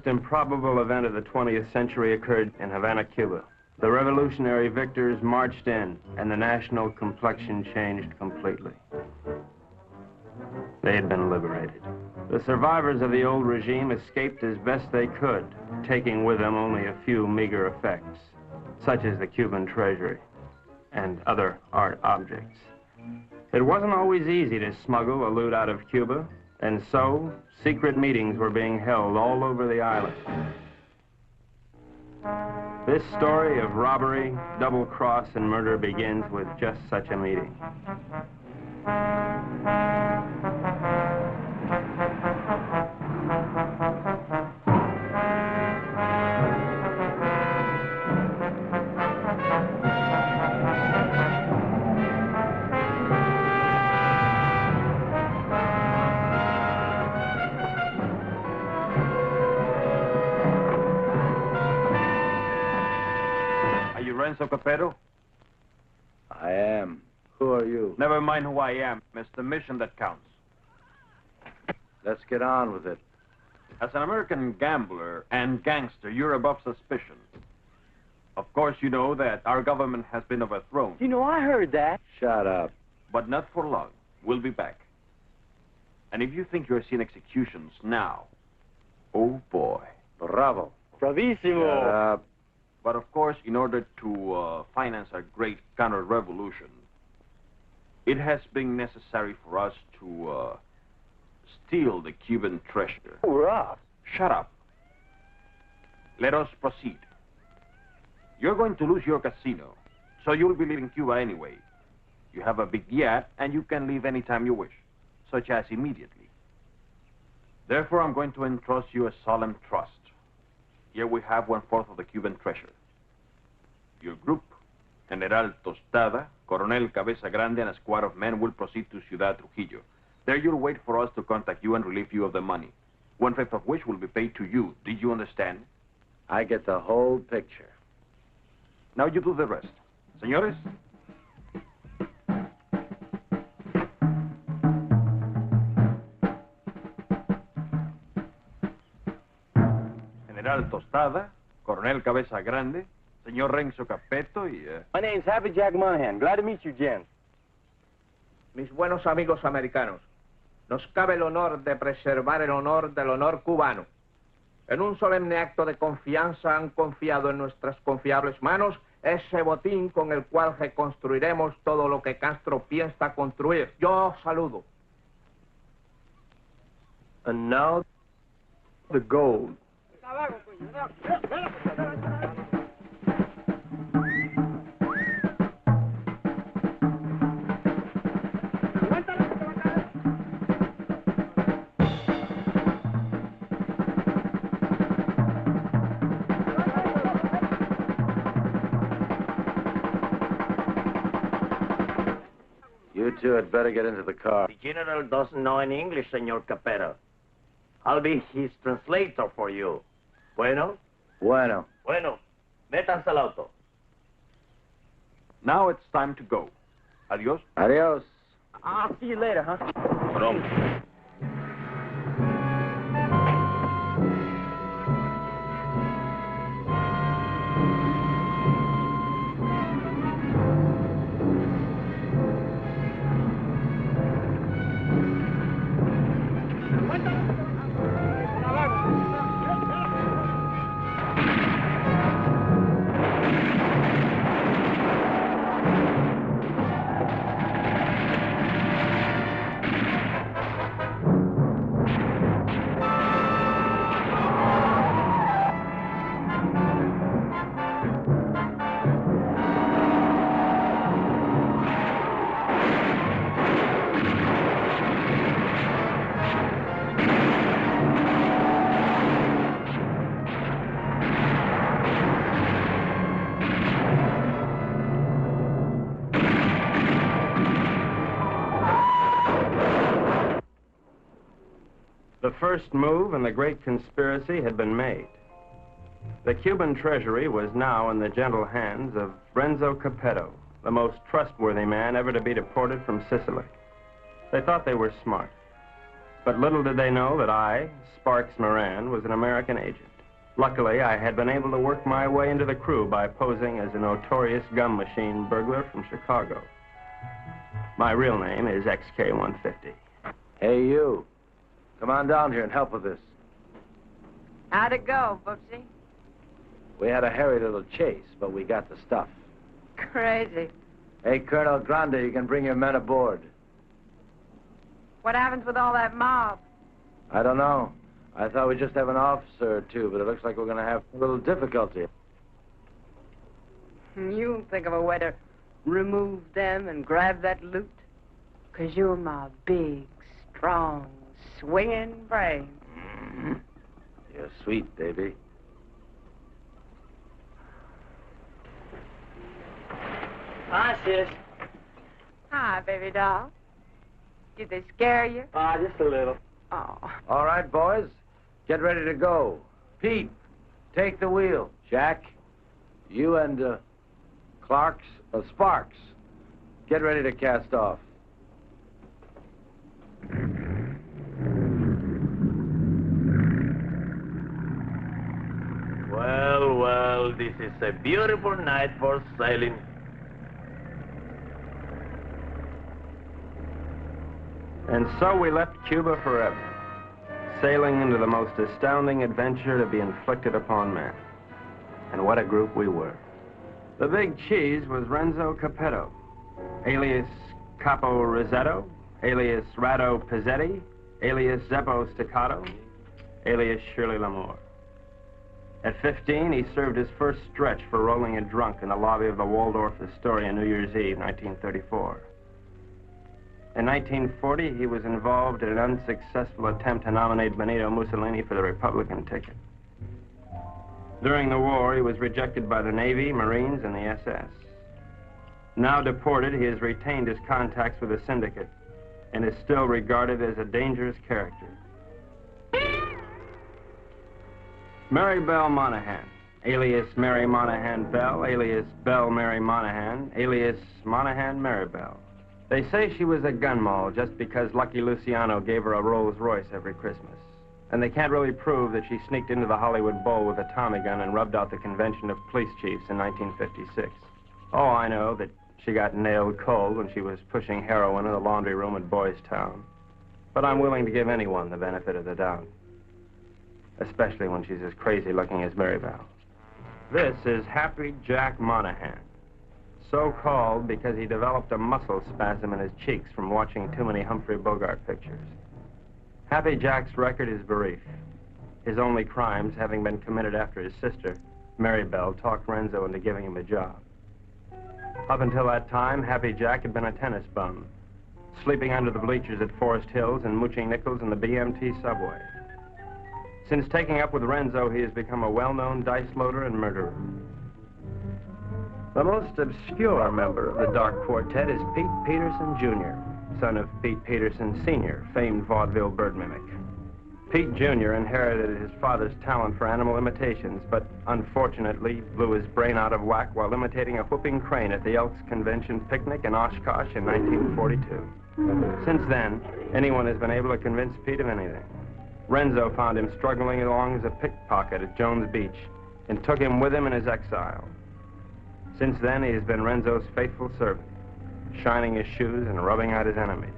most improbable event of the 20th century occurred in Havana, Cuba. The revolutionary victors marched in, and the national complexion changed completely. They had been liberated. The survivors of the old regime escaped as best they could, taking with them only a few meager effects, such as the Cuban treasury and other art objects. It wasn't always easy to smuggle the loot out of Cuba, and so secret meetings were being held all over the island. This story of robbery, double cross, and murder begins with just such a meeting. Renzo Capetto? I am. Who are you? Never mind who I am. It's the mission that counts. Let's get on with it. As an American gambler and gangster, you're above suspicion. Of course, you know that our government has been overthrown. You know, I heard that. Shut up. But not for long. We'll be back. And if you think you're seeing executions now, oh boy. Bravo. Bravissimo. Shut up. But of course, in order to finance a great counter-revolution, it has been necessary for us to steal the Cuban treasure. Hurrah! Shut up. Let us proceed. You're going to lose your casino, so you'll be leaving Cuba anyway. You have a big yacht, and you can leave anytime you wish, such as immediately. Therefore, I'm going to entrust you a solemn trust. Here we have 1/4 of the Cuban treasure. Your group, General Tostada, Coronel Cabeza Grande, and a squad of men will proceed to Ciudad Trujillo. There you'll wait for us to contact you and relieve you of the money, 1/5 of which will be paid to you. Did you understand? I get the whole picture. Now you do the rest. Señores? General Tostada, Coronel Cabeza Grande, Señor Renzo Capetto y... My name's Happy Jack Monahan. Glad to meet you, gents. Mis buenos amigos americanos, nos cabe el honor de preservar el honor del honor cubano. En un solemne acto de confianza han confiado en nuestras confiables manos ese botín con el cual reconstruiremos todo lo que Castro piensa construir. Yo saludo. And now, the gold. You two had better get into the car. The general doesn't know any English, Senor Capetto. I'll be his translator for you. Bueno? Bueno. Bueno. Métanse al auto. Now it's time to go. Adios. Adios. I'll see you later, huh? Pronto. The first move in the great conspiracy had been made. The Cuban treasury was now in the gentle hands of Renzo Capetto, the most trustworthy man ever to be deported from Sicily. They thought they were smart, but little did they know that I, Sparks Moran, was an American agent. Luckily, I had been able to work my way into the crew by posing as a notorious gum machine burglar from Chicago. My real name is XK150. Hey, you. Come on down here and help with this. How'd it go, Boopsy? We had a hairy little chase, but we got the stuff. Crazy. Hey, Colonel Grande, you can bring your men aboard. What happens with all that mob? I don't know. I thought we'd just have an officer or two, but it looks like we're going to have a little difficulty. You think of a way to remove them and grab that loot? 'Cause you're my big, strong, swinging brain. Mm-hmm. You're sweet, baby. Hi, sis. Hi, baby doll. Did they scare you? Just a little. Oh. All right, boys. Get ready to go. Pete, take the wheel. Jack, you and Sparks, get ready to cast off. Well, well, this is a beautiful night for sailing. And so we left Cuba forever, sailing into the most astounding adventure to be inflicted upon man. And what a group we were. The big cheese was Renzo Capetto, alias Capo Rosetto, alias Rado Pizzetti, alias Zeppo Staccato, alias Shirley Lamour. At 15, he served his first stretch for rolling a drunk in the lobby of the Waldorf Astoria New Year's Eve, 1934. In 1940, he was involved in an unsuccessful attempt to nominate Benito Mussolini for the Republican ticket. During the war, he was rejected by the Navy, Marines, and the SS. Now deported, he has retained his contacts with the syndicate and is still regarded as a dangerous character. Mary-Belle Monahan, alias Mary Monahan Belle, alias Belle Mary Monahan, alias Monahan Mary-Belle. They say she was a gun moll just because Lucky Luciano gave her a Rolls Royce every Christmas. And they can't really prove that she sneaked into the Hollywood Bowl with a Tommy gun and rubbed out the convention of police chiefs in 1956. Oh, I know that she got nailed cold when she was pushing heroin in the laundry room at Boys Town. But I'm willing to give anyone the benefit of the doubt, especially when she's as crazy looking as Mary-Belle. This is Happy Jack Monahan. So called because he developed a muscle spasm in his cheeks from watching too many Humphrey Bogart pictures. Happy Jack's record is brief, his only crimes having been committed after his sister, Mary-Belle, talked Renzo into giving him a job. Up until that time, Happy Jack had been a tennis bum, sleeping under the bleachers at Forest Hills and mooching nickels in the BMT subway. Since taking up with Renzo, he has become a well-known dice loader and murderer. The most obscure member of the Dark Quartet is Pete Peterson Jr., son of Pete Peterson Sr., famed vaudeville bird mimic. Pete Jr. inherited his father's talent for animal imitations, but unfortunately blew his brain out of whack while imitating a whooping crane at the Elks Convention picnic in Oshkosh in 1942. Since then, anyone has been able to convince Pete of anything. Renzo found him struggling along as a pickpocket at Jones Beach and took him with him in his exile. Since then, he has been Renzo's faithful servant, shining his shoes and rubbing out his enemies.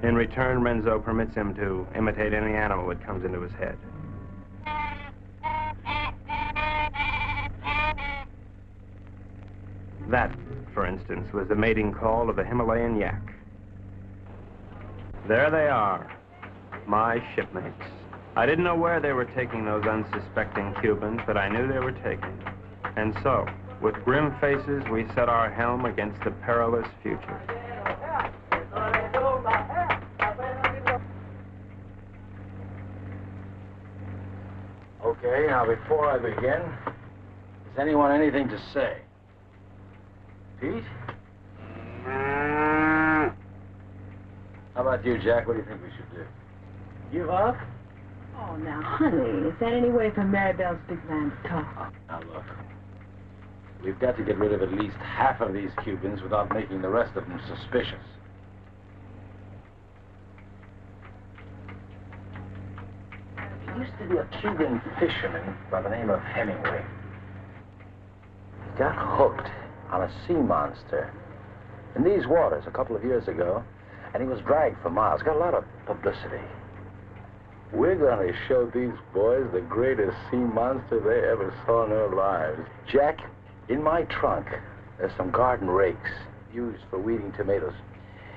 In return, Renzo permits him to imitate any animal that comes into his head. That, for instance, was the mating call of a Himalayan yak. There they are, my shipmates. I didn't know where they were taking those unsuspecting Cubans, but I knew they were taking. And so, with grim faces, we set our helm against the perilous future. Okay, now before I begin, has anyone anything to say? Pete? How about you, Jack? What do you think we should do? Give up? Oh, now, honey, is that any way for Mary-Belle's big man to talk? Now, look. We've got to get rid of at least half of these Cubans without making the rest of them suspicious. You used to to be a Cuban fisherman by the name of Hemingway. He got hooked on a sea monster in these waters a couple of years ago, and he was dragged for miles. Got a lot of publicity. We're going to show these boys the greatest sea monster they ever saw in their lives. Jack, in my trunk, there's some garden rakes used for weeding tomatoes.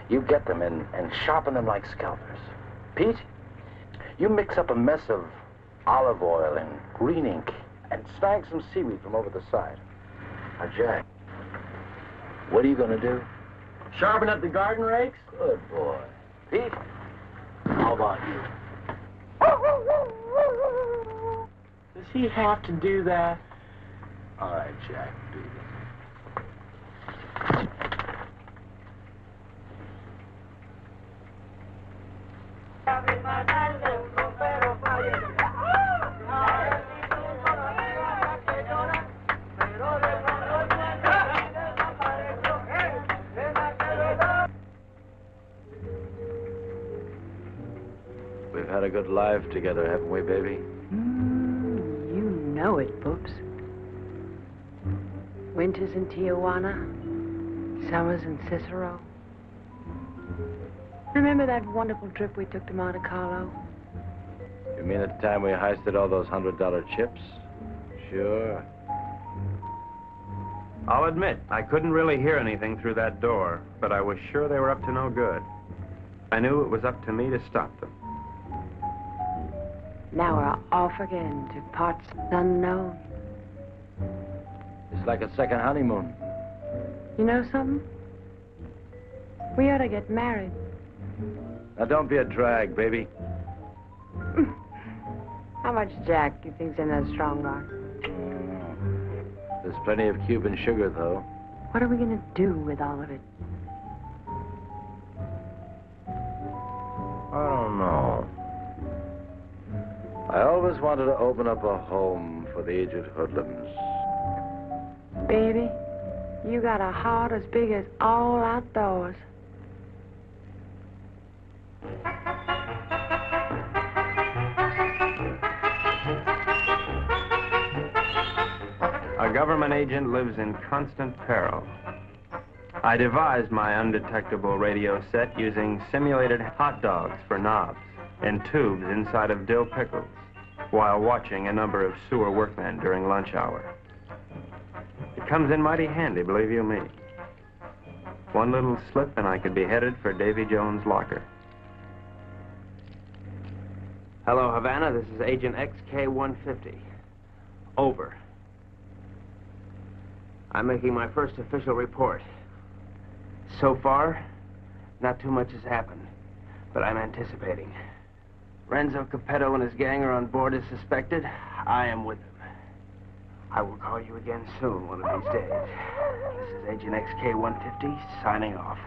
You get them and sharpen them like scalpers. Pete, you mix up a mess of olive oil and green ink and snag some seaweed from over the side. Now, Jack, what are you going to do? Sharpen up the garden rakes? Good boy. Pete, how about you? Does he have to do that? All right, Jack, do this. We've had a good life together, haven't we, baby? You know it, Boops. Winters in Tijuana, summers in Cicero. Remember that wonderful trip we took to Monte Carlo? You mean at the time we heisted all those $100 chips? Sure. I'll admit, I couldn't really hear anything through that door, but I was sure they were up to no good. I knew it was up to me to stop them. Now we're off again to parts unknown. It's like a second honeymoon. You know something? We ought to get married. Now, don't be a drag, baby. How much Jack do you think's in that strongbox? There's plenty of Cuban sugar, though. What are we going to do with all of it? I don't know. I always wanted to open up a home for the aged hoodlums. Baby, you got a heart as big as all outdoors. A government agent lives in constant peril. I devised my undetectable radio set using simulated hot dogs for knobs and tubes inside of dill pickles while watching a number of sewer workmen during lunch hour. It comes in mighty handy, believe you me. One little slip and I could be headed for Davy Jones' locker. Hello, Havana. This is Agent XK-150. Over. I'm making my first official report. So far, not too much has happened, but I'm anticipating. Renzo Capetto and his gang are on board as suspected. I am with them. I will call you again soon, one of these days. This is Agent XK-150, signing off.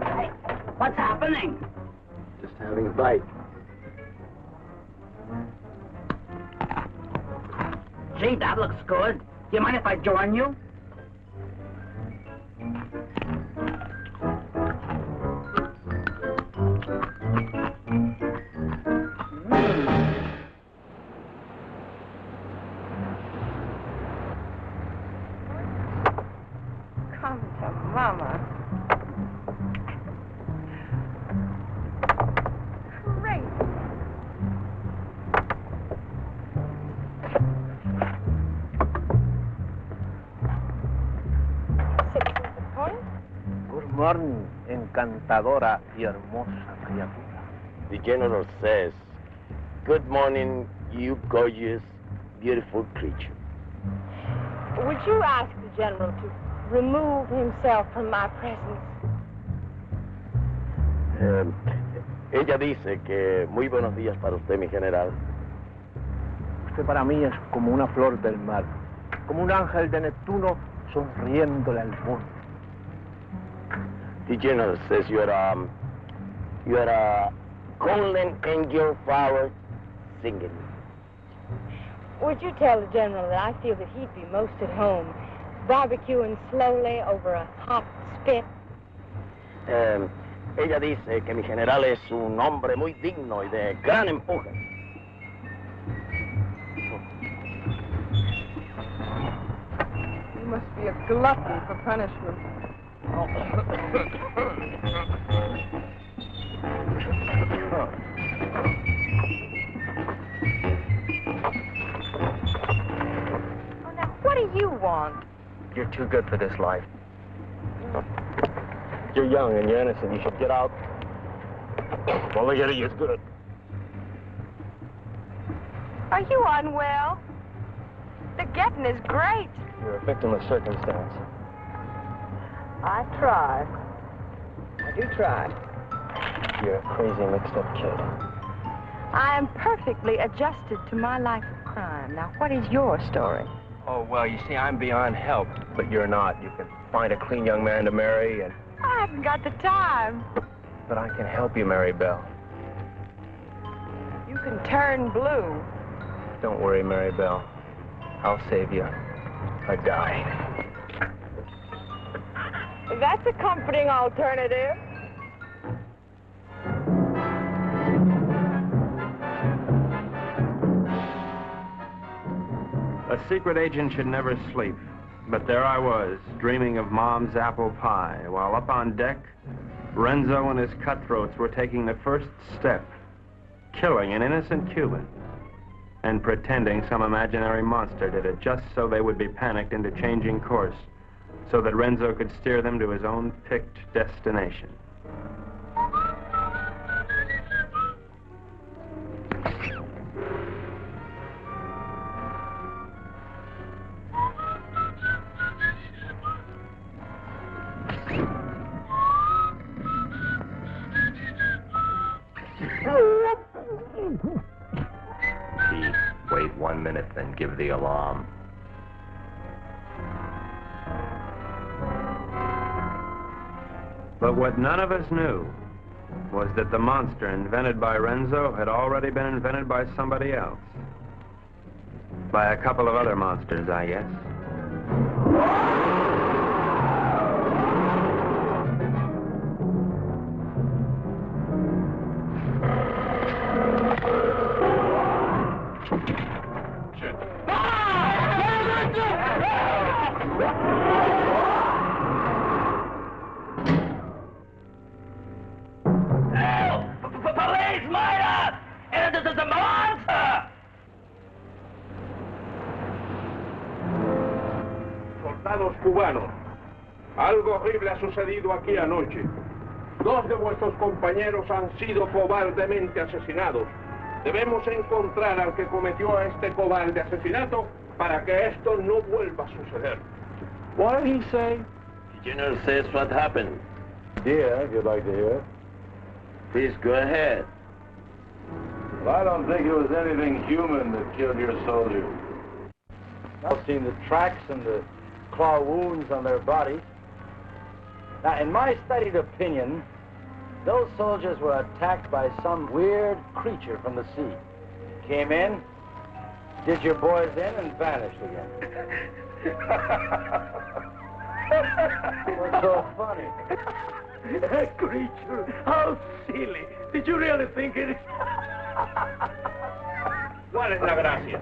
Hey, what's happening? Just having a bite. Gee, that looks good. Do you mind if I join you? Come to Mama. Great. Good morning, encantadora y hermosa criatura. The general says, "Good morning, you gorgeous, beautiful creature." Would you ask the general to remove himself from my presence? Ella dice que muy buenos días para usted, mi general. Usted para mí es como una flor del mar, como un ángel de Neptuno sonriéndole al mundo. The general says you are a golden angel flower singing. Would you tell the general that I feel that he'd be most at home, barbecuing slowly over a hot spit? Ella dice que mi general es un hombre muy digno y de gran empuje. You must be a glutton for punishment. Oh, now, what do you want? You're too good for this life. You're young and you're innocent. You should get out. All they get of you is good. Are you unwell? The getting is great. You're a victim of circumstance. I try. I do try. You're a crazy, mixed-up kid. I am perfectly adjusted to my life of crime. Now, what is your story? Oh, well, you see, I'm beyond help, but you're not. You can find a clean young man to marry, and... I haven't got the time. But I can help you, Mary-Belle. You can turn blue. Don't worry, Mary-Belle. I'll save you. I die. That's a comforting alternative. A secret agent should never sleep. But there I was, dreaming of Mom's apple pie, while up on deck, Renzo and his cutthroats were taking the first step, killing an innocent Cuban, and pretending some imaginary monster did it just so they would be panicked into changing course, so that Renzo could steer them to his own picked destination. Pete, wait 1 minute, then give the alarm. But what none of us knew was that the monster invented by Renzo had already been invented by somebody else. By a couple of other monsters, I guess. Soldados cubanos, algo horrible ha sucedido aquí anoche. 2 de vuestros compañeros han sido cobardemente asesinados. Debemos encontrar al que cometió este cobarde asesinato para que esto no vuelva a suceder. What did he say? The general says what happened. Yeah, if you'd like to hear it. Please go ahead. Well, I don't think it was anything human that killed your soldiers. I've seen the tracks and the claw wounds on their bodies. Now, in my studied opinion, those soldiers were attacked by some weird creature from the sea. Came in, did your boys in, and vanished again. What's so funny? A creature? How silly. Did you really think it? ¿Cuál es la gracia?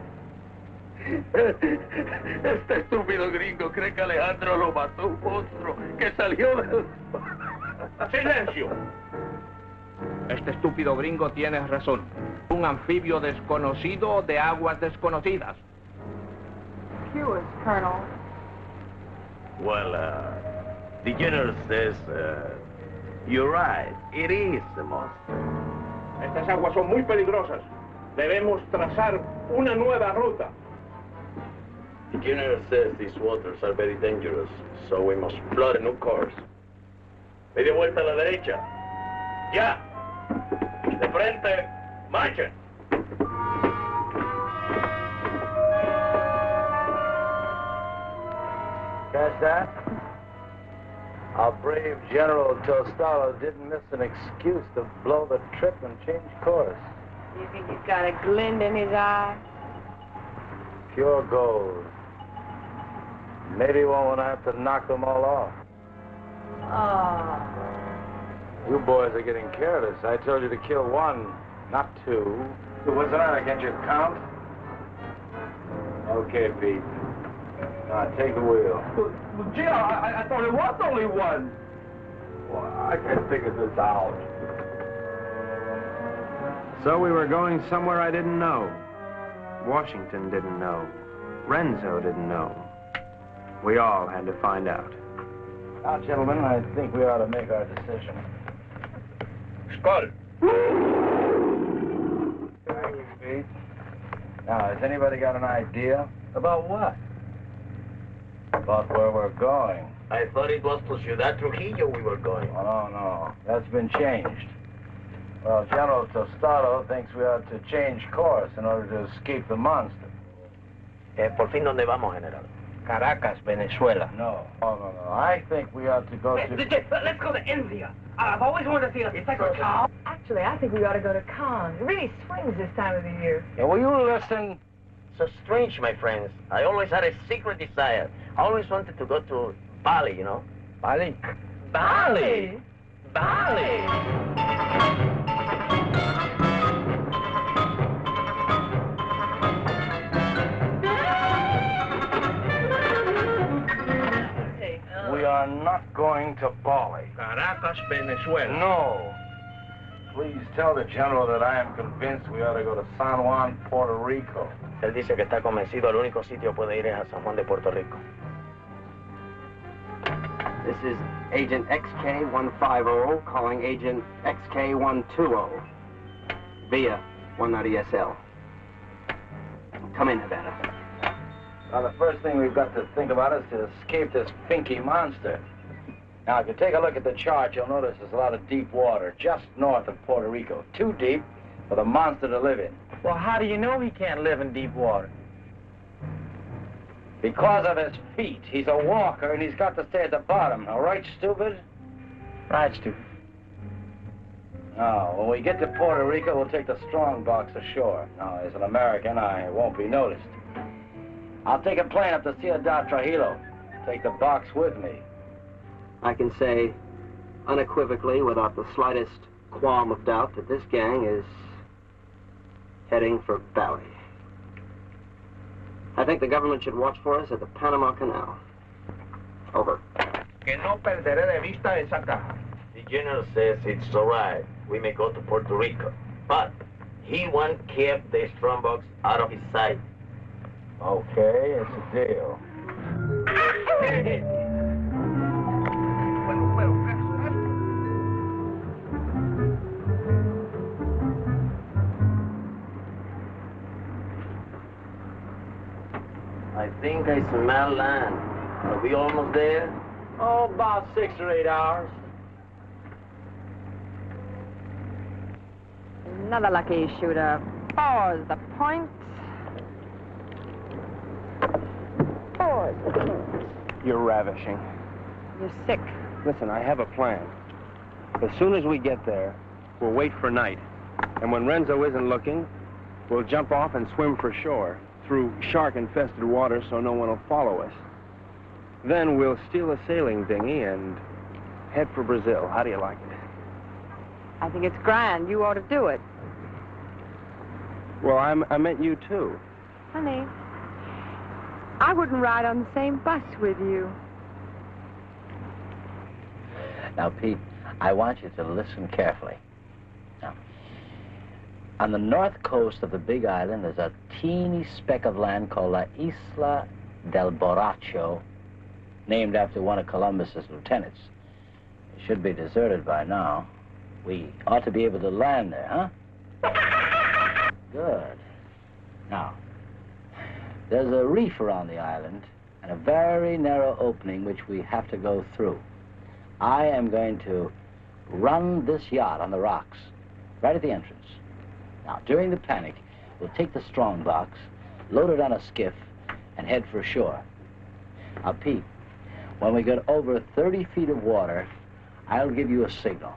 Este estúpido gringo cree que Alejandro lo mató un monstruo que salió del... ¡Silencio! Este estúpido gringo tiene razón. Un anfibio desconocido de aguas desconocidas. Yours, Colonel. Well, the general says, you're right. It is a monster. Estas aguas son muy peligrosas. Debemos trazar una nueva ruta. The general says these waters are very dangerous, so we must plot a new course. Media vuelta a la derecha. ¡Ya! De frente, marchen. Catch that? Our brave General Tostada didn't miss an excuse to blow the trip and change course. You think he's got a glint in his eye? Pure gold. Maybe one will have to knock them all off. Oh. You boys are getting careless. I told you to kill one, not two. What's the matter? Can't you count? Okay, Pete. Now, take the wheel. Well, gee, I thought it was only one. Well, I can't figure this out. So we were going somewhere I didn't know. Washington didn't know. Renzo didn't know. We all had to find out. Now, gentlemen, I think we ought to make our decision. Skull. Thank you, Pete. Now, has anybody got an idea? About what? About where we're going. I thought it was to Ciudad Trujillo we were going. Oh, no. That's been changed. Well, General Tostada thinks we ought to change course in order to escape the monster. Por fin, ¿dónde vamos, General? Caracas, Venezuela. No. No. I think we ought to go to... Let's go to India. I've always wanted to see a cycle cow. Actually, I think we ought to go to Cannes. It really swings this time of the year. Yeah, will you listen? So strange, my friends. I always had a secret desire. I always wanted to go to Bali, you know? Bali? Bali! Bali! We are not going to Bali. Caracas, Venezuela. No. Please tell the General that I am convinced we ought to go to San Juan, Puerto Rico. Él dice que está convencido, el único sitio puede ir es a San Juan de Puerto Rico. This is Agent XK150 calling Agent XK120 via 190SL. Come in, Havana. Now, the first thing we've got to think about is to escape this pinky monster. Now, if you take a look at the chart, you'll notice there's a lot of deep water just north of Puerto Rico. Too deep for the monster to live in. Well, how do you know he can't live in deep water? Because of his feet. He's a walker, and he's got to stay at the bottom. All right, stupid? Right, stupid. Now, when we get to Puerto Rico, we'll take the strongbox ashore. Now, as an American, I won't be noticed. I'll take a plane up to Ciudad Trujillo. Take the box with me. I can say unequivocally, without the slightest qualm of doubt, that this gang is heading for Bali. I think the government should watch for us at the Panama Canal. Over. Que no perderé de vista esa caja. The General says it's all right. We may go to Puerto Rico. But he won't keep the strongbox out of his sight. Okay, it's a deal. I think I smell land. Are we almost there? Oh, about 6 or 8 hours. Another lucky shooter. Pause the point. Pause the point. You're ravishing. You're sick. Listen, I have a plan. As soon as we get there, we'll wait for night. And when Renzo isn't looking, we'll jump off and swim for shore through shark-infested water so no one will follow us. Then we'll steal a sailing dinghy and head for Brazil. How do you like it? I think it's grand. You ought to do it. Well, I meant you, too. Honey, I wouldn't ride on the same bus with you. Now, Pete, I want you to listen carefully. Now, on the north coast of the Big Island, there's a teeny speck of land called La Isla del Borracho, named after one of Columbus's lieutenants. It should be deserted by now. We ought to be able to land there, huh? Good. Now, there's a reef around the island and a very narrow opening which we have to go through. I am going to run this yacht on the rocks, right at the entrance. Now, during the panic, we'll take the strongbox, load it on a skiff, and head for shore. Now, Pete, when we get over 30 feet of water, I'll give you a signal.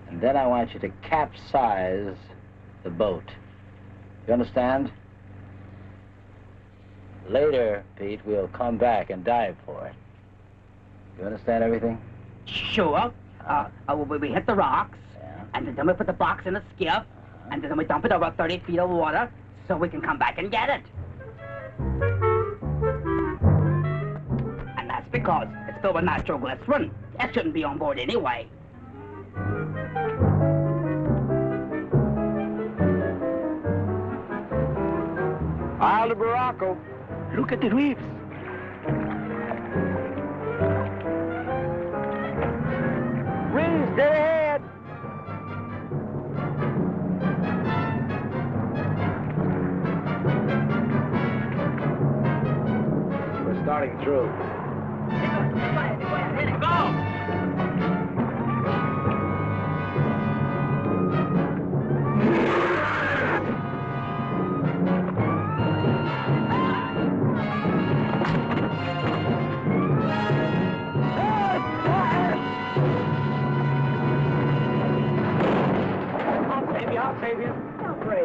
And then I want you to capsize the boat. You understand? Later, Pete, we'll come back and dive for it. You understand everything? Sure. We hit the rocks, and then we put the box in a skiff, and then we dump it over 30 feet of water so we can come back and get it. And that's because it's filled with nitroglycerin. That shouldn't be on board anyway. Isle of Baracco. Look at the reefs. Rings dead ahead. We're starting through. Go!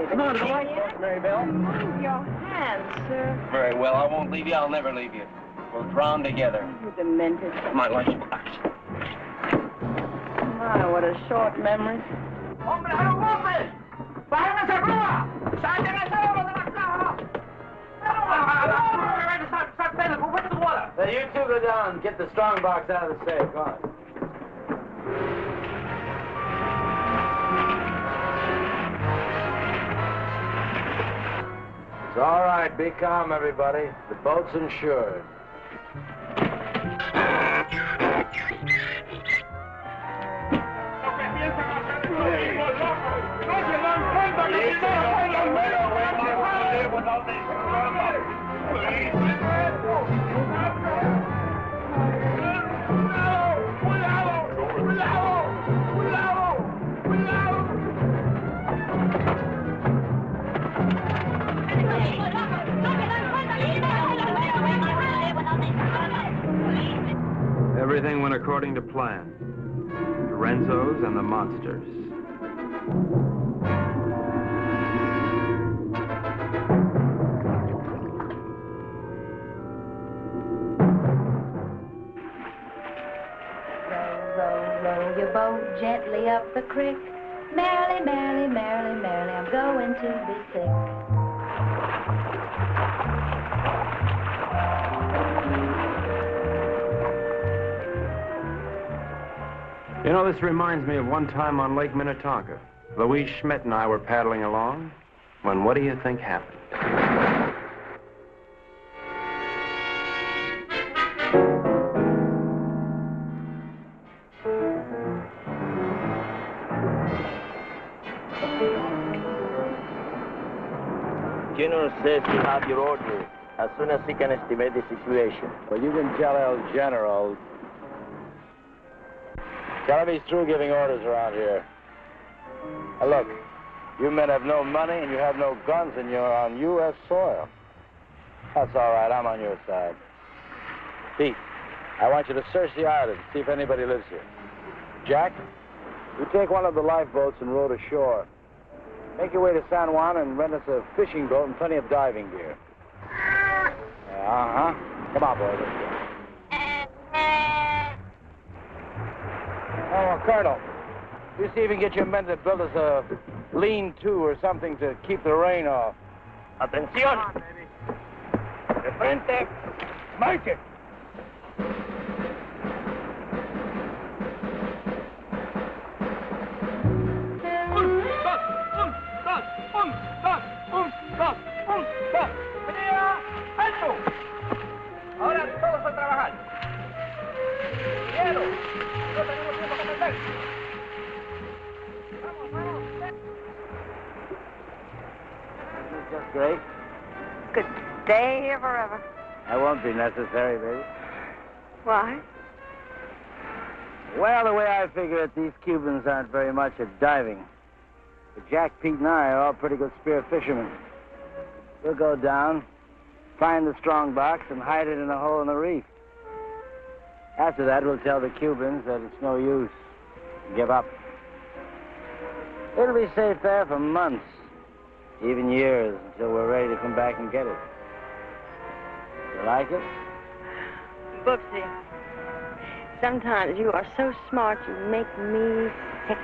Come on, boy. Mary-Belle. Mind your hands, sir. Very well, I won't leave you. I'll never leave you. We'll drown together. You demented. My lunchbox. My, what a short memory. ¡Hombre, a los golpes! ¡Bájense a grúa! ¡Saquen ese oro de la caja! Go into the water. Now, you two go down and get the strongbox out of the safe. Go on. It's all right. Be calm, everybody. The boat's insured. Everything went according to plan. The Renzos and the monsters. Row your boat gently up the creek. Merrily, merrily, merrily, merrily, I'm going to be sick. You know, this reminds me of one time on Lake Minnetonka. Louise Schmidt and I were paddling along when what do you think happened? General says you have your orders as soon as he can estimate the situation. Well, you can tell El General. Tell him he's through giving orders around here. Now, look, you men have no money and you have no guns and you're on U.S. soil. That's all right. I'm on your side. Pete, I want you to search the island, see if anybody lives here. Jack, you take one of the lifeboats and row to shore. Make your way to San Juan and rent us a fishing boat and plenty of diving gear. Uh-huh. Come on, boys. Let's go. Oh, Colonel, you see if you can get your men to build us a lean-to or something to keep the rain off. Atención! De frente, marche! Ahora todos a trabajar. Quiero. No tenemos tiempo que perder. Vamos, vamos. This is just great. Could stay here forever. That won't be necessary, baby. Why? Well, the way I figure it, these Cubans aren't very much at diving. But Jack, Pete, and I are all pretty good spear fishermen. We'll go down, find the strongbox, and hide it in a hole in the reef. After that, we'll tell the Cubans that it's no use. Give up. It'll be safe there for months, even years, until we're ready to come back and get it. You like it? Boopsie. Sometimes you are so smart, you make me sick.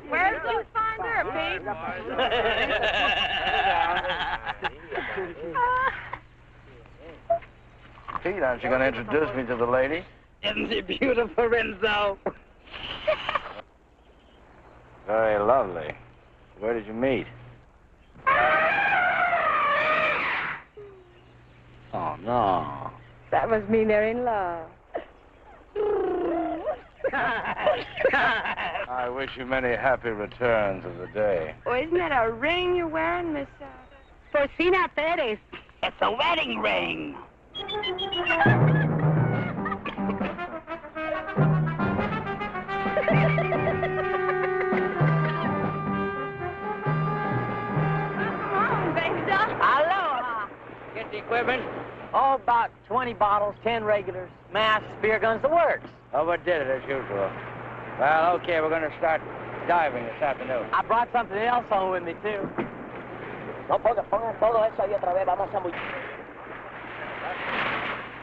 Where's you find her, Pete? Pete, aren't you going to introduce me to the lady? Isn't she beautiful, Renzo? Very lovely. Where did you meet? Oh, no. That must mean they're in love. I wish you many happy returns of the day. Oh, isn't that a ring you're wearing, Miss... Porcina Perez. It's a wedding ring. Aloha. Get the equipment. Oh, about 20 bottles, 10 regulars, masks, beer guns, the works. Overdid it as usual. Well, okay, we're going to start diving this afternoon. I brought something else home with me, too. No, pongan todo eso ahí otra vez. Vamos a muy...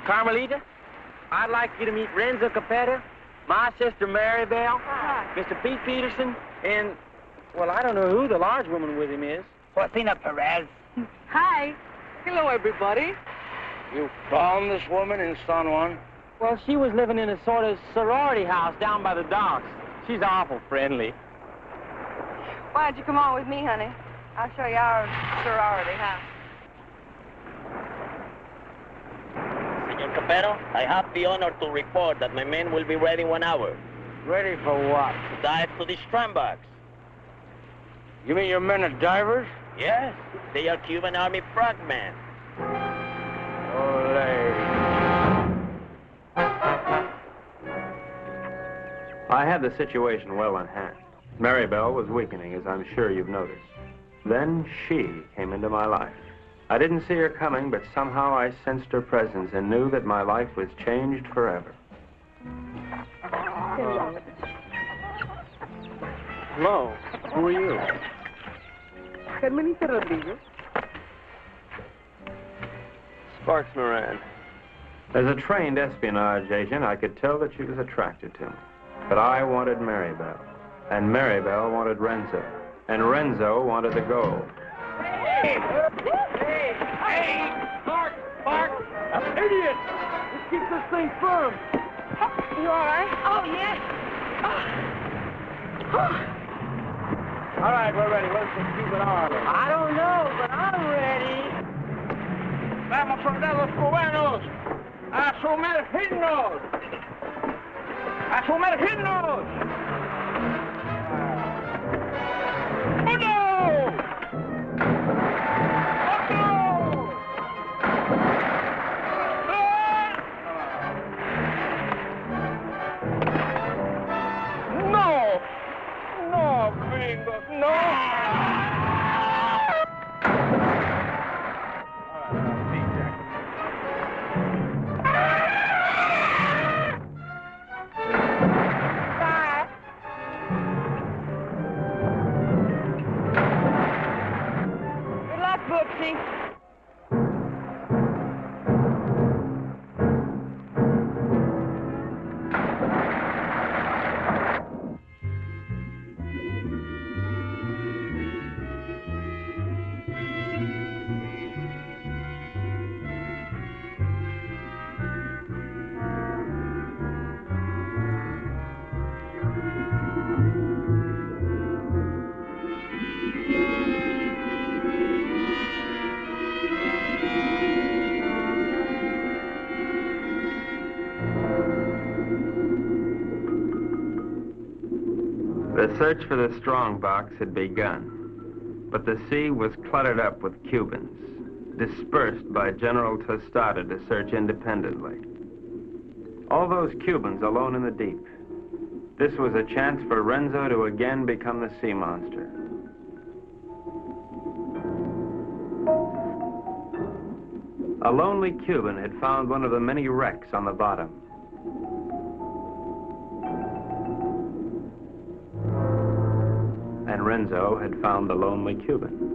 Carmelita, I'd like you to meet Renzo Capetto, my sister Mary-Belle, Mr. Pete Peterson, and, well, I don't know who the large woman with him is. Porcina Perez. Hi. Hello, everybody. You found this woman in San Juan? Well, she was living in a sort of sorority house down by the docks. She's awful friendly. Why don't you come on with me, honey? I'll show you our sorority house. Senor Capetto, I have the honor to report that my men will be ready in 1 hour. Ready for what? To dive to the strongbox. You mean your men are divers? Yes, they are Cuban Army frogmen. I had the situation well in hand. Mary-Belle was weakening, as I'm sure you've noticed. Then she came into my life. I didn't see her coming, but somehow I sensed her presence and knew that my life was changed forever. Hello, who are you? Carmelita Rodriguez. Sparks Moran. As a trained espionage agent, I could tell that she was attracted to me. But I wanted Mary-Belle, and Mary-Belle wanted Renzo, and Renzo wanted the gold. Hey, Sparks! Idiot! Let's keep this thing firm. You all right? Oh, yes. All right, we're ready. Where's the Cuban Army? I don't know, but I'm ready. Vamos, soldados cubanos, a sumergirnos. ¡A sumergirnos! ¡Uno! ¡No! ¡No, gringos! ¡No! The search for the strongbox had begun, but the sea was cluttered up with Cubans, dispersed by General Tostada to search independently. All those Cubans alone in the deep. This was a chance for Renzo to again become the sea monster. A lonely Cuban had found one of the many wrecks on the bottom. And Renzo had found the lonely Cuban.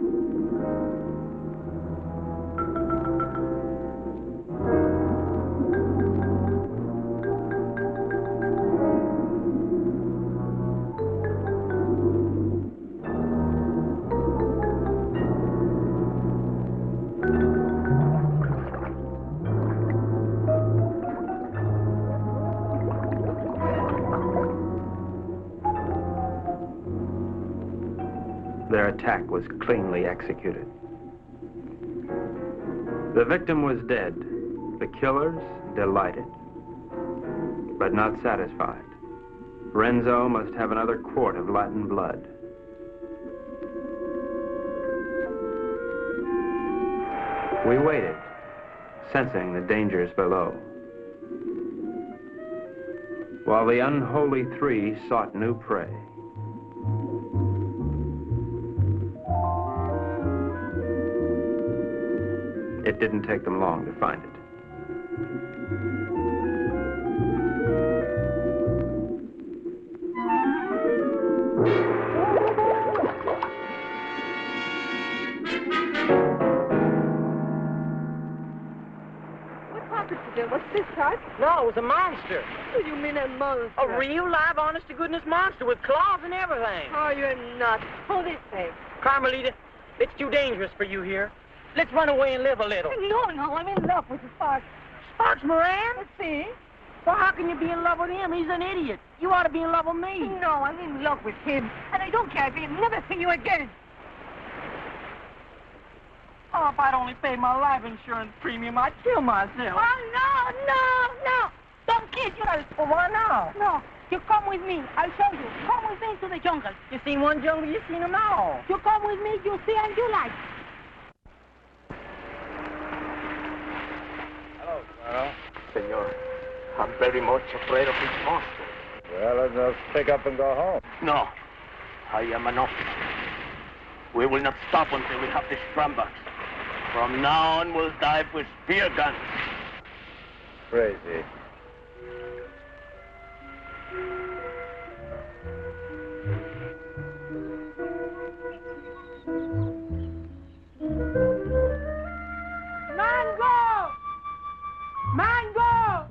Their attack was cleanly executed. The victim was dead, the killers delighted, but not satisfied. Renzo must have another quart of Latin blood. We waited, sensing the dangers below, while the unholy three sought new prey. It didn't take them long to find it. What happened to them? What's this, Todd? No, it was a monster. What do you mean a monster? A real, live, honest-to-goodness monster with claws and everything. Oh, you're nuts. Hold this thing. Carmelita, it's too dangerous for you here. Let's run away and live a little. No, I'm in love with Sparks. Sparks Moran? Let's see. Well, how can you be in love with him? He's an idiot. You ought to be in love with me. No, I'm in love with him. And I don't care if he'll never see you again. Oh, if I'd only paid my life insurance premium, I'd kill myself. Oh, no. Don't kiss you. Well, why not? No. You come with me. I'll show you. Come with me to the jungle. You seen one jungle, you seen them all. You come with me, you see and you like. Well, Senor, I'm very much afraid of this monster. Well, let's just pick up and go home. No, I am an officer. We will not stop until we have this strongbox. From now on, we'll dive with spear guns. Crazy. Mango! Mango!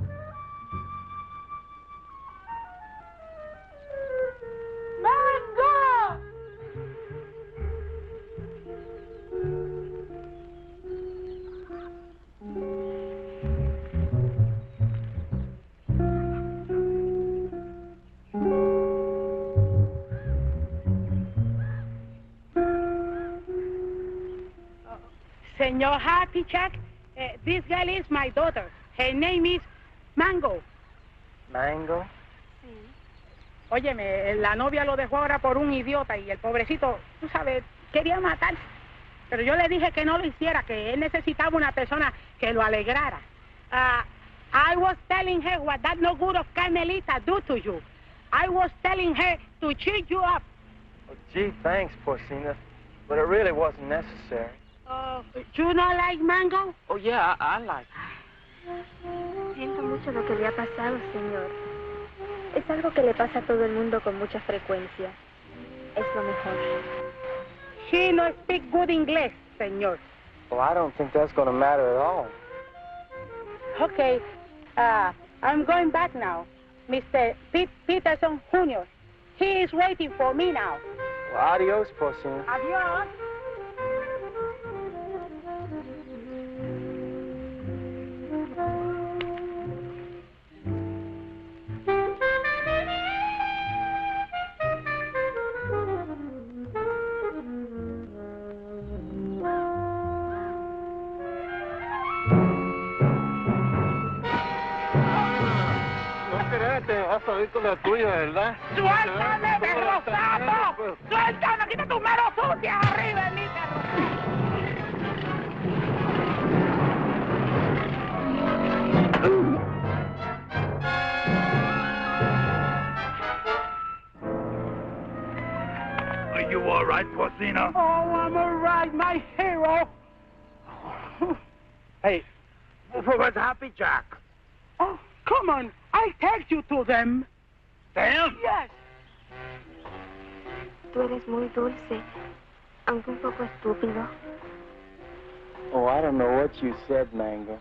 Senor Happy Chuck, this girl is my daughter. Her name is Mango. Mango? Sí. Óyeme, la novia lo dejó ahora por un idiota y el pobrecito, tú sabes, quería matarse. Pero yo le dije que no lo hiciera, que él necesitaba una persona que lo alegrara. I was telling her what that no good of Carmelita do to you. I was telling her to cheer you up. Oh, gee, thanks, Porcina. But it really wasn't necessary. You not like Mango? Oh, yeah, I like it. Siento mucho lo que le ha pasado, señor. Es algo que le pasa a todo el mundo con mucha frecuencia. Es lo mejor. She no speak good English, señor. Well, I don't think that's going to matter at all. Okay, I'm going back now. Mr. Pete Peterson Jr. He is waiting for me now. Well, adios, Porcina. Adios. Espérate, vas a ir con la tuya, ¿verdad? ¡Suéltame, perro sapo! ¡Suéltame! ¡Quita tus manos sucias arriba de mí, perro! Are you all right, Porcino? Oh, I'm all right, my hero. Hey, where's Happy Jack? Oh, come on. I'll take you to them. Them? Yes. Tú eres muy dulce, aunque un poco estúpido. Oh, I don't know what you said, Mango,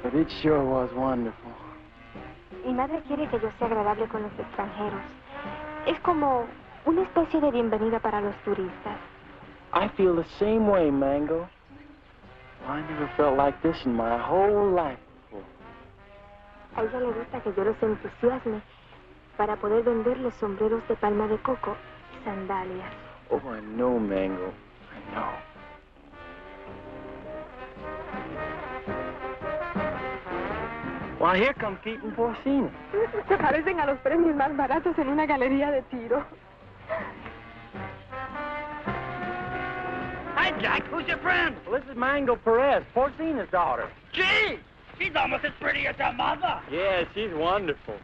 but it sure was wonderful. Mi madre quiere que yo sea agradable con los extranjeros. Es como una especie de bienvenida para los turistas. I feel the same way, Mango. I never felt like this in my whole life before. A ella le gusta que yo los entusiasme para poder venderles sombreros de palma de coco y sandalias. Oh, I know, Mango. I know. Well, here come Pete and Porcino. Se parecen a los premios más baratos en una galería de tiro. Hi, Jack. Who's your friend? Well, this is Mango Perez, Porcino's daughter. Gee, she's almost as pretty as her mother. Yeah, she's wonderful.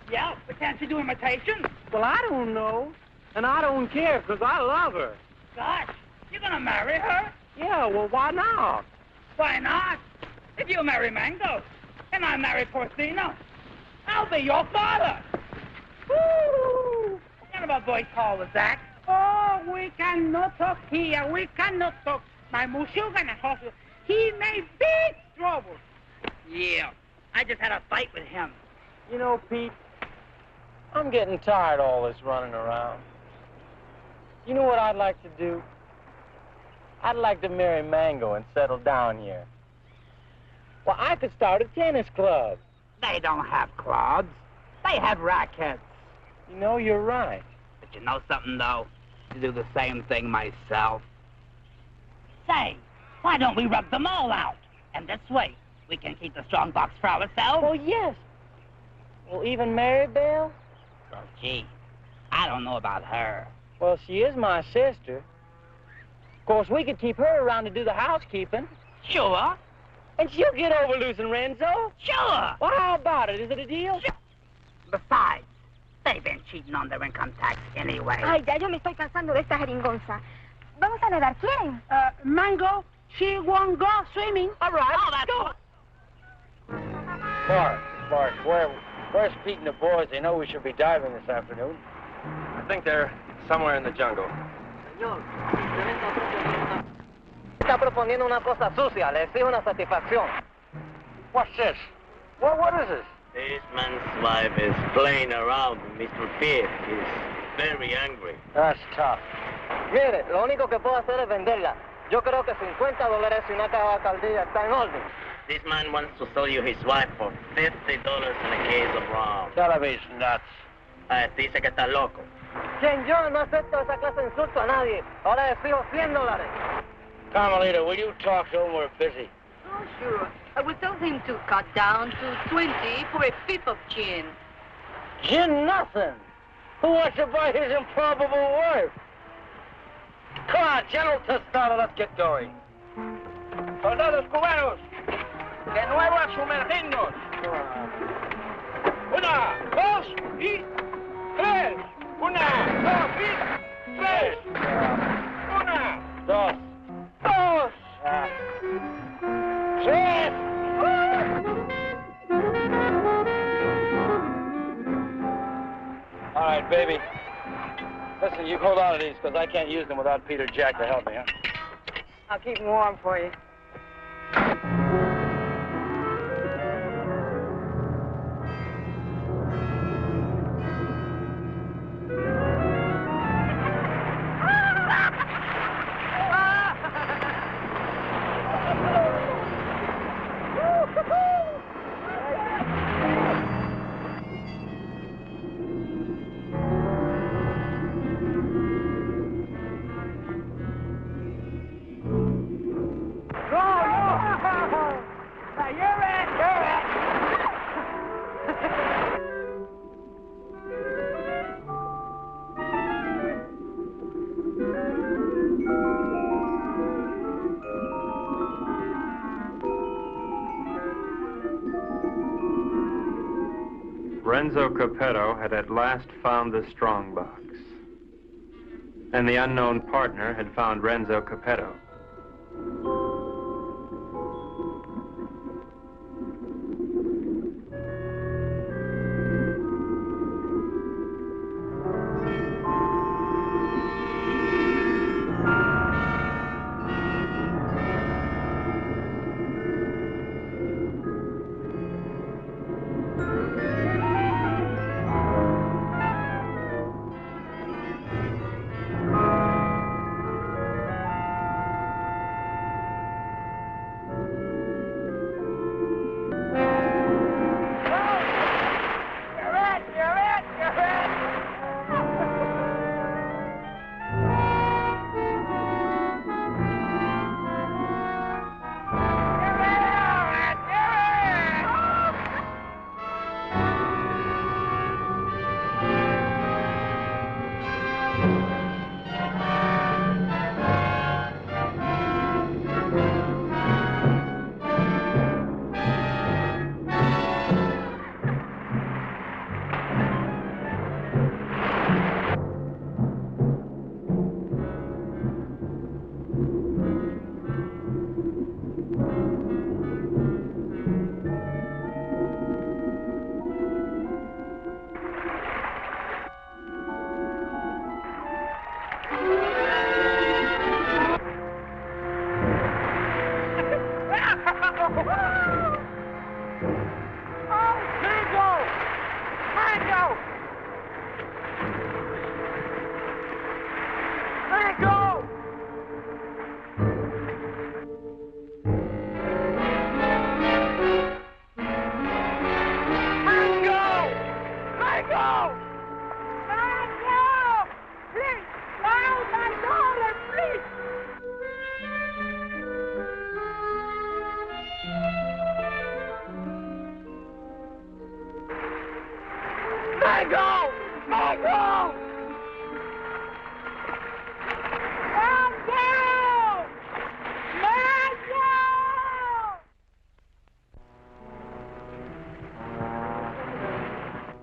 Yeah, but can't she do imitations? Well, I don't know. And I don't care, because I love her. Gosh, you're gonna marry her? Yeah, well, why not? Why not? If you marry Mango, and I marry Porcino, I'll be your father. Woo! What kind of a voice call was that? Oh, we cannot talk here. We cannot talk. My Mushu gonna hustle. He made big trouble. Yeah, I just had a fight with him. You know, Pete, I'm getting tired of all this running around. You know what I'd like to do? I'd like to marry Mango and settle down here. Well, I could start a tennis club. They don't have clubs. They have rackets. You know, you're right. But you know something, though? I do the same thing myself. Say, why don't we rub them all out? And this way, we can keep the strongbox for ourselves. Oh, yes. Well, even Mary-Belle? Well, gee, I don't know about her. Well, she is my sister. Of course, we could keep her around to do the housekeeping. Sure. And she'll get over losing Renzo. Sure. Well, how about it? Is it a deal? Sure. Besides, they've been cheating on their income tax anyway. Ay, ya yo me estoy cansando de esta jeringonza. Vamos a nadar, ¿quieren? Mango, she won't go swimming. All right, oh, that's go. Sparks, where's Pete and the boys? They know we should be diving this afternoon. I think they're somewhere in the jungle. Señor, está proponiendo una cosa sucia. Le exijo una satisfacción. What's this? What is this? This man's wife is playing around with Mr. Pete. He's very angry. That's tough. Mire, lo único que puedo hacer es venderla. Yo creo que $50 y una caja de caldilla está en orden. This man wants to sell you his wife for $50 and a case of rum. Television nuts. Dice que está loco. Quien yo no acepto esa clase de insulto a nadie. Ahora le exijo $100. Carmelita, will you talk to him? We're busy. Oh, sure. I will tell him to cut down to 20 for a fifth of gin. Gin nothing. Who wants to buy his improbable wife? Come on, General Tostada, let's get going. Soldados cubanos, de nuevo a sumergirnos. 1, 2 y 3. 1, 2 y 3. 1, 2, 2, 3. All right, baby. Listen, you hold on to these, because I can't use them without Peter Jack to help me, huh? I'll keep them warm for you. Renzo Capetto had at last found the strongbox. And the unknown partner had found Renzo Capetto.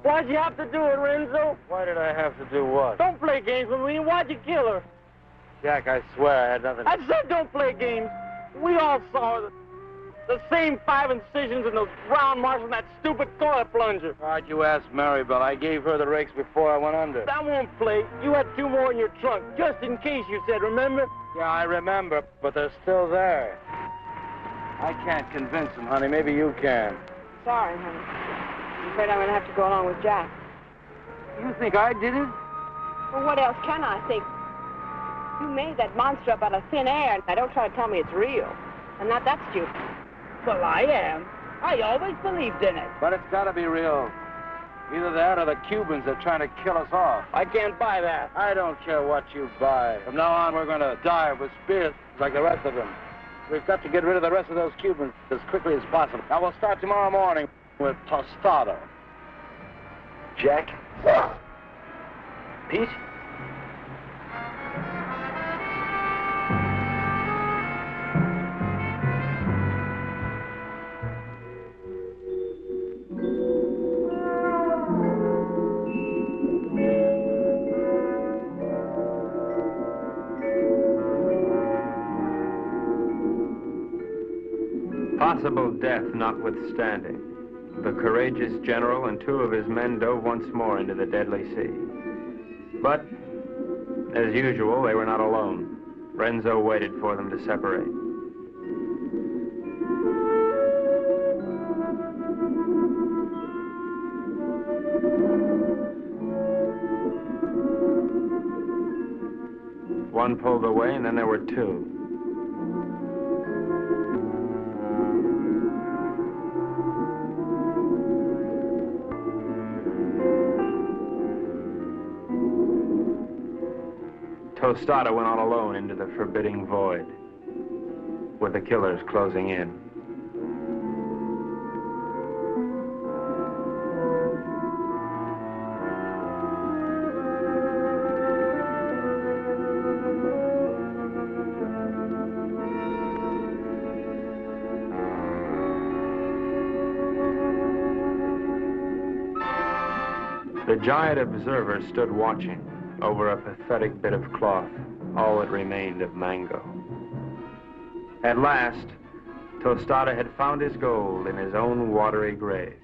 Why'd you have to do it, Renzo? Why did I have to do what? Don't play games with me. Why'd you kill her? Jack, I swear I had nothing to... I said don't play games. We all saw the same 5 incisions and those brown marks on that stupid toilet plunger. Why'd you ask Mary-Belle? I gave her the rakes before I went under. That won't play. You had 2 more in your trunk, just in case, you said, remember? Yeah, I remember, but they're still there. I can't convince them, honey. Maybe you can. Sorry, honey. I'm afraid I'm going to have to go along with Jack. You think I did it? Well, what else can I think? You made that monster up out of thin air. Now, don't try to tell me it's real. I'm not that stupid. Well, I am. I always believed in it. But it's got to be real. Either that or the Cubans are trying to kill us off. I can't buy that. I don't care what you buy. From now on, we're going to die with spears like the rest of them. We've got to get rid of the rest of those Cubans as quickly as possible. Now, we'll start tomorrow morning with Tostada. Jack? Pete? Possible death notwithstanding, the courageous general and 2 of his men dove once more into the deadly sea. But, as usual, they were not alone. Renzo waited for them to separate. One pulled away, and then there were 2. Tostada went on alone into the forbidding void, with the killers closing in. The giant observer stood watching over a pathetic bit of cloth, all that remained of mango. At last, Tostada had found his gold in his own watery grave.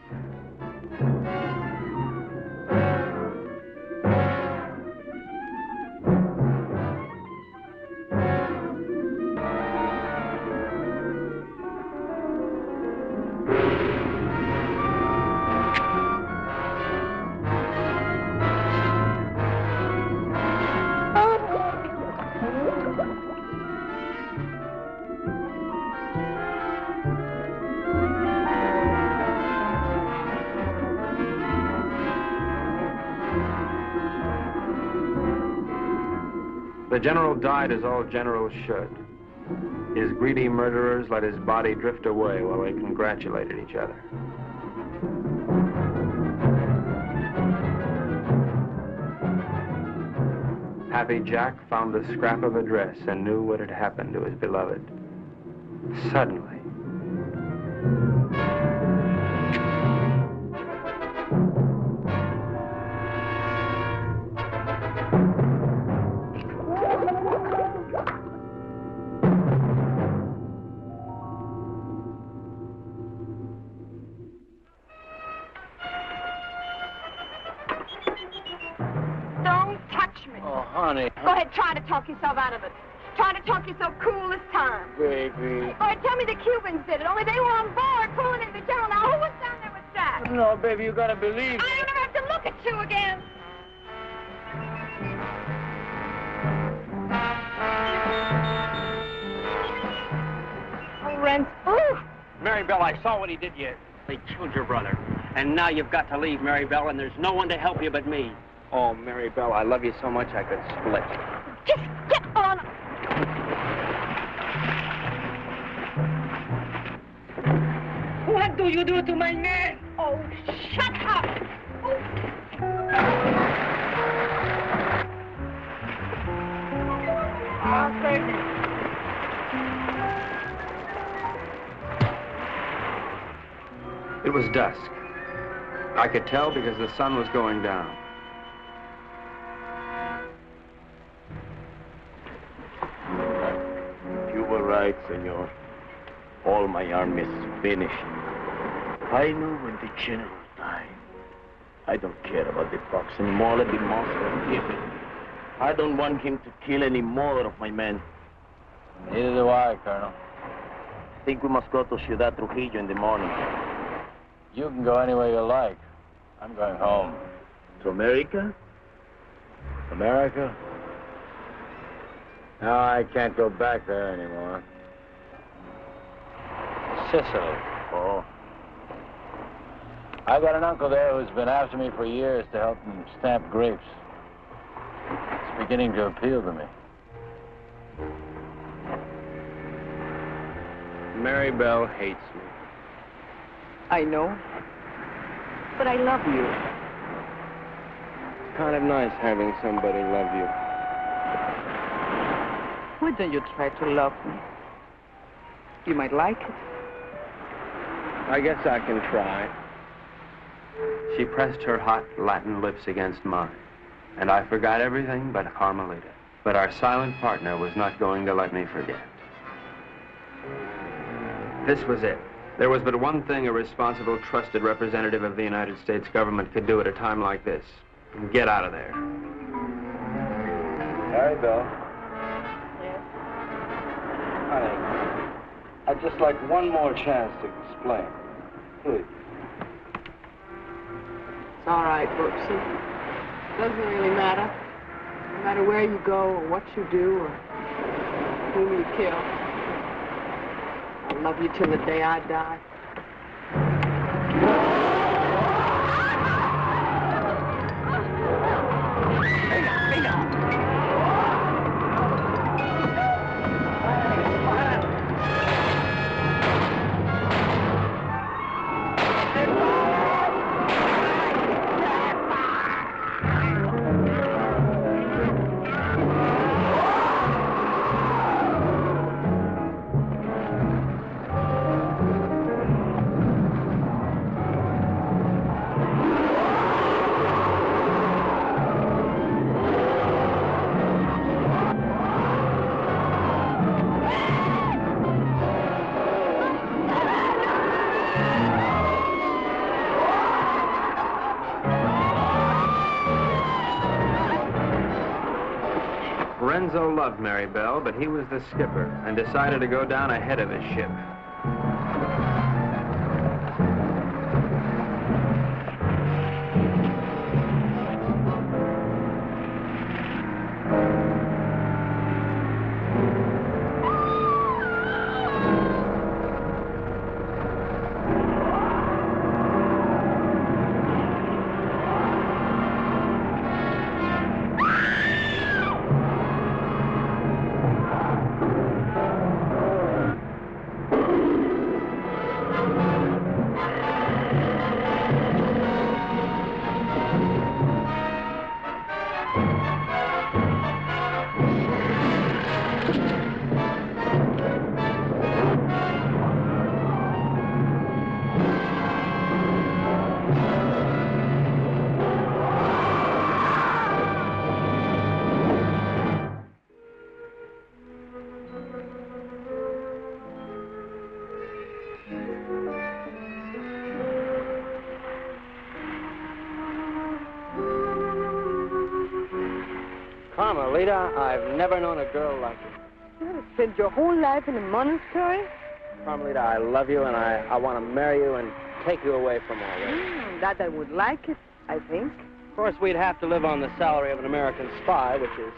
The general died as all generals should. His greedy murderers let his body drift away while they congratulated each other. Happy Jack found the scrap of a dress and knew what had happened to his beloved. Suddenly, Go ahead, try to talk yourself out of it. Try to talk yourself cool this time. Baby. All right, tell me the Cubans did it, only they were on board pulling in the general. Now, who was down there with Jack? No, baby, you gotta believe I don't ever have to look at you again. Oh, Renzo. Ooh. Mary-Belle, I saw what he did to you. They killed your brother. And now you've got to leave, Mary-Belle, and there's no one to help you but me. Oh, Mary-Belle, I love you so much I could split. Just get on. What do you do to my man? Oh, shut up. Oh, crazy. it was dusk. I could tell because the sun was going down. You were right, senor. All my army is finished. I know when the general died. I don't care about the fox anymore. Let the monster kill it. I don't want him to kill any more of my men. Neither do I, Colonel. I think we must go to Ciudad Trujillo in the morning. You can go anywhere you like. I'm going home. To America? America? No, I can't go back there anymore. Sicily. Oh. I got an uncle there who's been after me for years to help him stamp grapes. It's beginning to appeal to me. Mary-Belle hates me. I know. But I love you. Kind of nice having somebody love you. Why don't you try to love me? You might like it. I guess I can try. She pressed her hot Latin lips against mine, and I forgot everything but Carmelita. But our silent partner was not going to let me forget. This was it. There was but one thing a responsible, trusted representative of the United States government could do at a time like this. Get out of there. Mary-Belle. Yes? Honey, I'd just like one more chance to explain. Please. It's all right, Brooksy. Doesn't really matter. No matter where you go or what you do or whom you kill. I'll love you till the day I die. Renzo loved Mary-Belle, but he was the skipper and decided to go down ahead of his ship. Carmelita, I've never known a girl like you. You have spent your whole life in a monastery? Carmelita, I love you, and I want to marry you and take you away from all this. That I would like it, I think. Of course, we'd have to live on the salary of an American spy, which is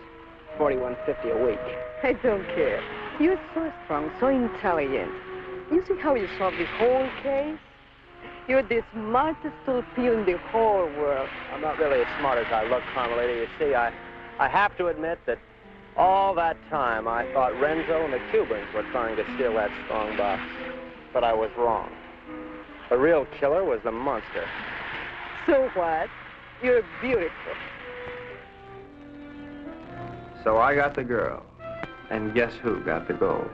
$41.50 a week. I don't care. You're so strong, so intelligent. You see how you solved the whole case? You're the smartest torpedo in the whole world. I'm not really as smart as I look, Carmelita. You see, I have to admit that all that time I thought Renzo and the Cubans were trying to steal that strongbox. But I was wrong. The real killer was the monster. So what? You're beautiful. So I got the girl. And guess who got the gold?